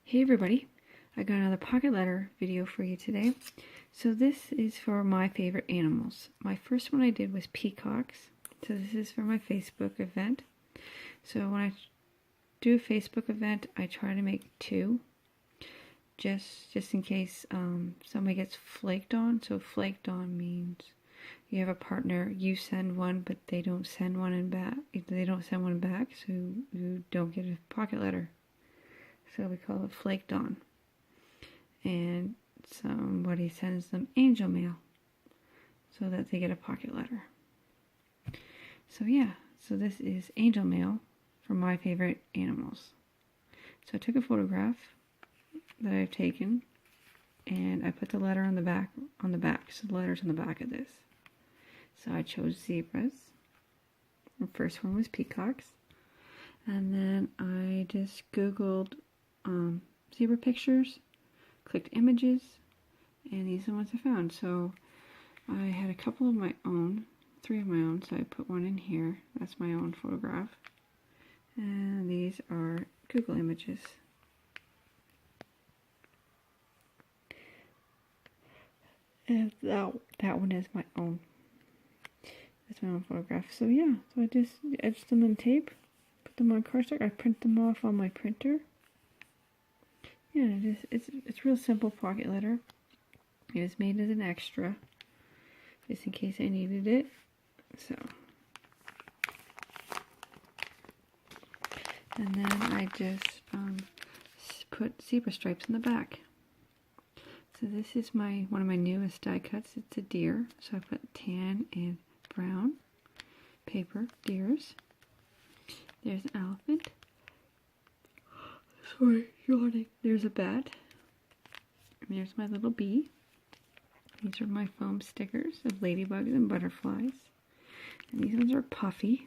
Hey everybody, I got another pocket letter video for you today. So this is for my favorite animals. My first one I did was peacocks. So this is for my Facebook event. So when I do a Facebook event, I try to make two, just in case somebody gets flaked on. So flaked on means you have a partner, you send one, but they don't send one back. They don't send one back, so you don't get a pocket letter. So we call it flaked on. And somebody sends them angel mail so that they get a pocket letter. So yeah, so this is angel mail for my favorite animals. So I took a photograph that I've taken and I put the letter on the back, so the letter's on the back of this. So I chose zebras. The first one was peacocks. And then I just Googled zebra pictures, clicked images, and these are the ones I found. So I had a couple of my own, 3 of my own, so I put one in here. That's my own photograph. And these are Google images. And that one is my own. That's my own photograph. So yeah, so I just etched them in tape, put them on cardstock. I print them off on my printer. Yeah, it's real simple pocket letter. It was made as an extra, just in case I needed it. So, and then I just put zebra stripes in the back. So this is one of my newest die cuts. It's a deer. So I put tan and brown paper deers. There's an elephant. Sorry, yawning. There's a bat. And there's my little bee. These are my foam stickers of ladybugs and butterflies. And these ones are puffy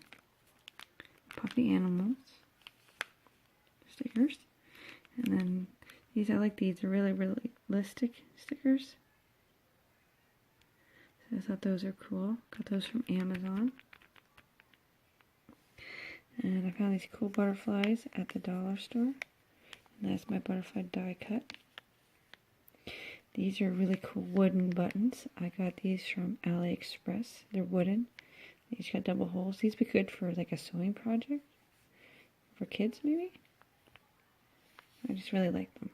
animals stickers. And then these, I like these. They're really realistic stickers. So I thought those are cool. Got those from Amazon. And I found these cool butterflies at the dollar store. And that's my butterfly die cut. These are really cool wooden buttons. I got these from AliExpress. They're wooden. They each got double holes. These would be good for like a sewing project. For kids maybe. I just really like them.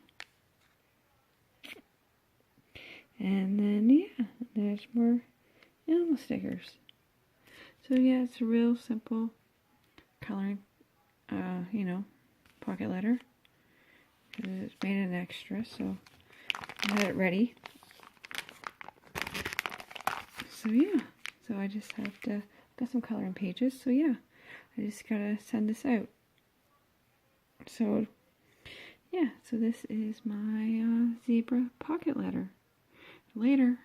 And then yeah, there's more animal stickers. So yeah, it's a real simple coloring, pocket letter. It's made an extra, so I had it ready. So yeah, so I just got some coloring pages. So yeah, I just gotta send this out. So yeah, so this is my zebra pocket letter. Later.